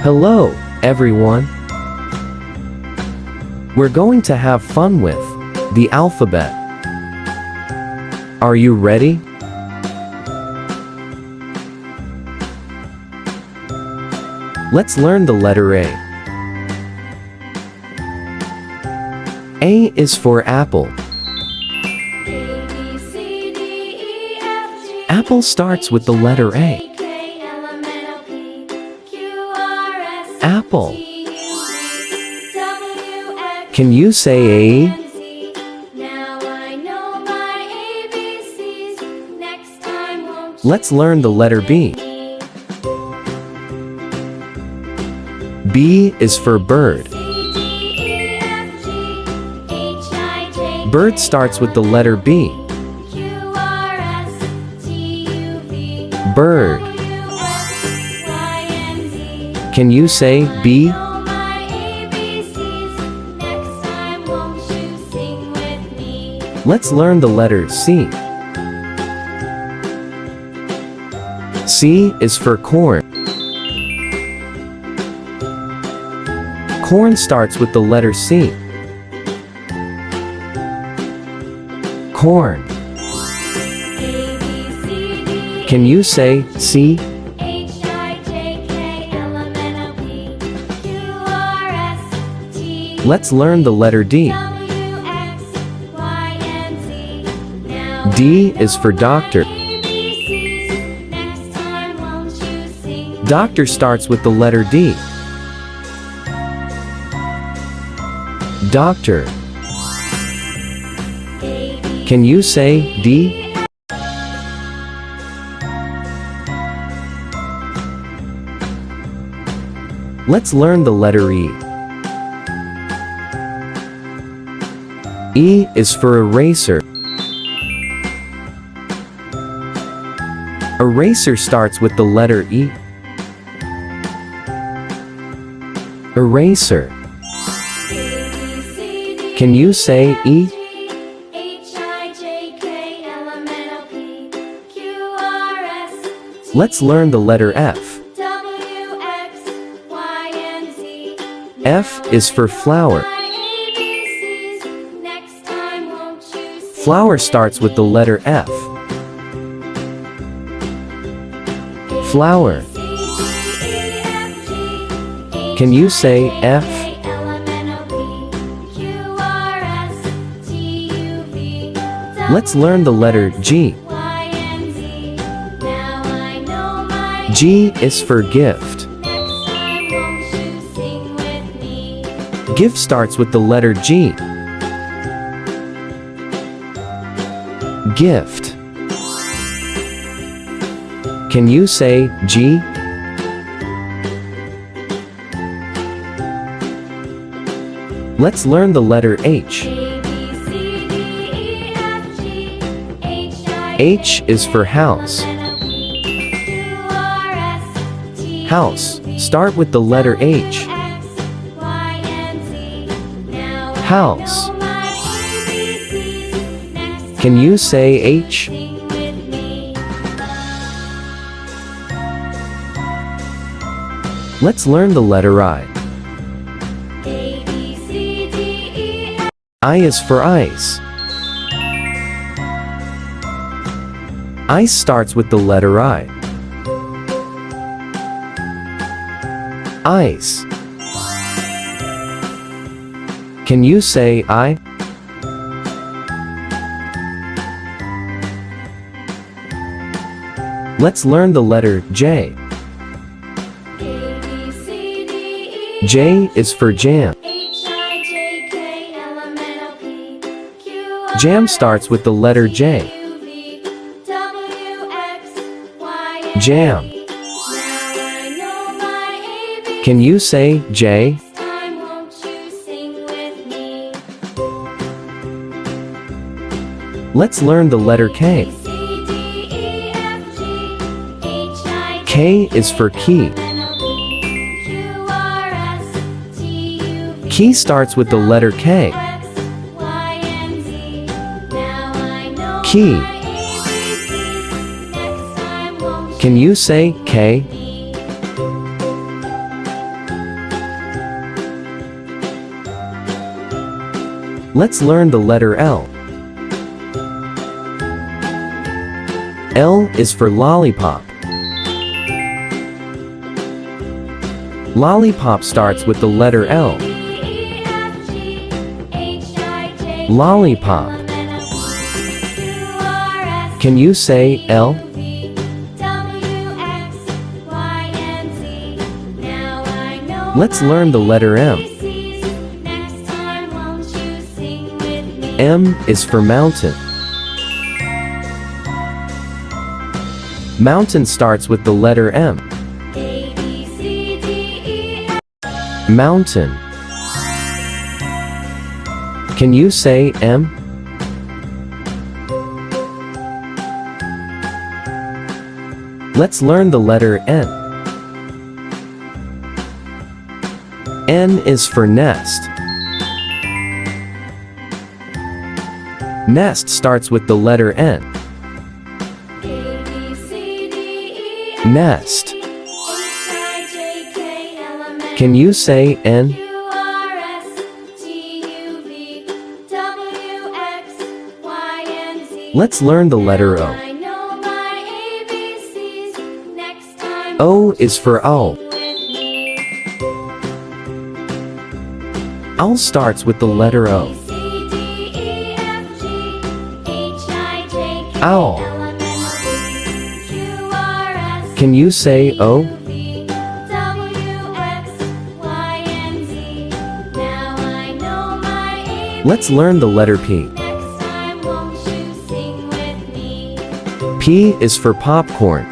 Hello, everyone. We're going to have fun with the alphabet. Are you ready? Let's learn the letter A. A is for apple. Apple starts with the letter A. Apple. Can you say A? Let's learn the letter B. B is for bird. Bird starts with the letter B. Bird. Can you say B? Let's learn the letter C. C is for corn. Corn starts with the letter C. Corn. Can you say C? Let's learn the letter D. D is for doctor. Doctor starts with the letter D. Doctor. Can you say D? Let's learn the letter E. E is for eraser. Eraser starts with the letter E. Eraser. Can you say E? Let's learn the letter F. F is for flower. Flower starts with the letter F. Flower. Can you say F? Let's learn the letter G. G is for gift. Gift starts with the letter G. Gift. Can you say G? Let's learn the letter H. H is for house. House. Start with the letter H. House. Can you say H? Let's learn the letter I. I is for ice. Ice starts with the letter I. Ice. Can you say I? Let's learn the letter J. J is for jam. Jam starts with the letter J. Jam. Can you say J? Let's learn the letter K. K is for key. Key starts with the letter K. Key. Can you say K? Let's learn the letter L. L is for lollipop. Lollipop starts with the letter L. Lollipop. Can you say L? Let's learn the letter M. M is for mountain. Mountain starts with the letter M. Mountain. Can you say M? Let's learn the letter N. N is for nest. Nest starts with the letter N. Nest. Can you say N? Let's learn the letter O. O is for owl. Owl starts with the letter O. Owl. Can you say O? Let's learn the letter P. P is for popcorn.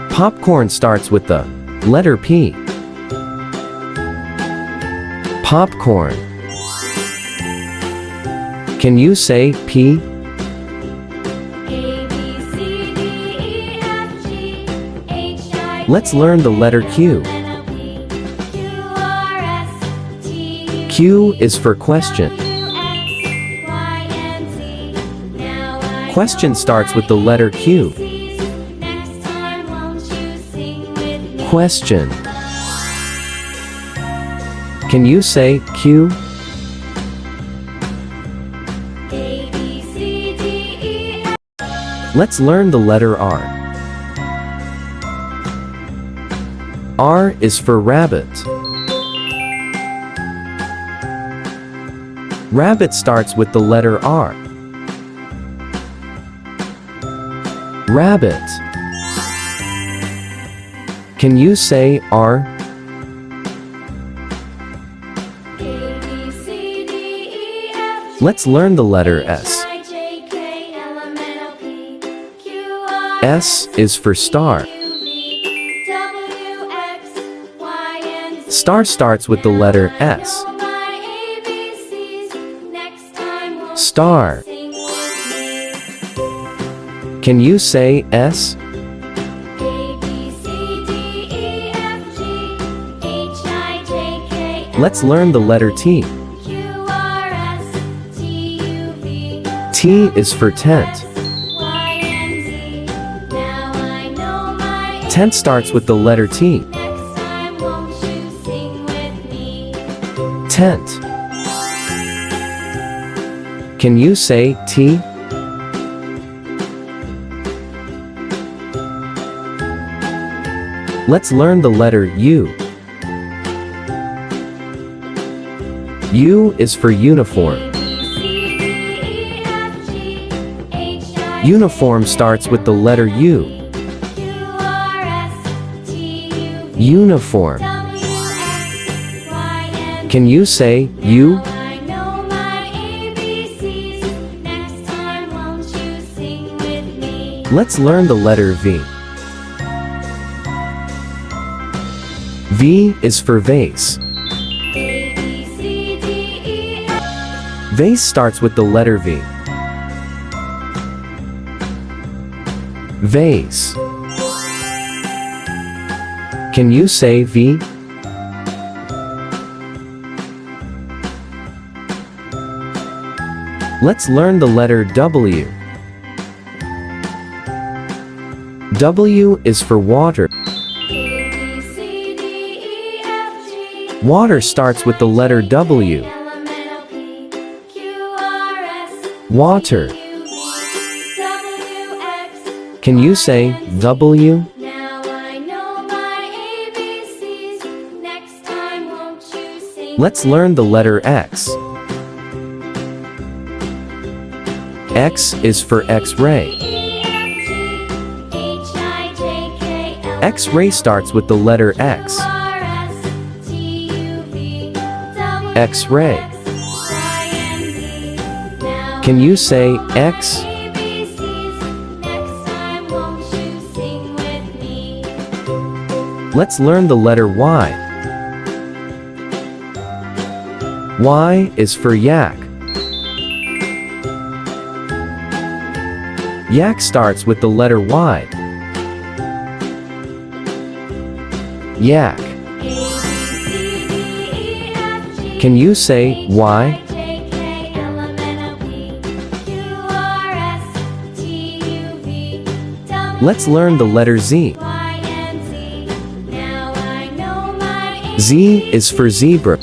Popcorn starts with the letter P. Popcorn. Can you say P? Let's learn the letter Q. Q is for question. Question starts with the letter Q. Question. Can you say Q? Let's learn the letter R. R is for rabbit. Rabbit starts with the letter R. Rabbit. Can you say R? Let's learn the letter S. S is for star. Star starts with the letter S. Star. Can you say S? Let's learn the letter T. T is for tent. Tent starts with the letter T. Tent. Can you say T? Let's learn the letter U. U is for uniform. Uniform starts with the letter U. Uniform. Can you say U? Let's learn the letter V. V is for vase. Vase starts with the letter V. Vase. Can you say V? Let's learn the letter W. W is for water. Water starts with the letter W. Water. Can you say W? Now I know my ABCs. Next time won't you sing? Let's learn the letter X. X is for X-ray. X-ray starts with the letter X. X-ray. Can you say X? Let's learn the letter Y. Y is for yak. Yak starts with the letter Y. Yak. Can you say Y? Let's learn the letter Z. Z is for zebra.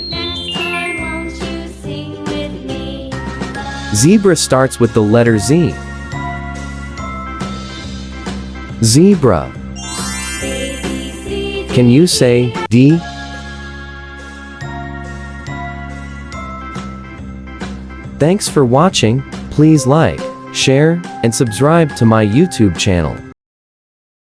Zebra starts with the letter Z. Zebra. Can you say D? Thanks for watching. Please like, share, and subscribe to my YouTube channel.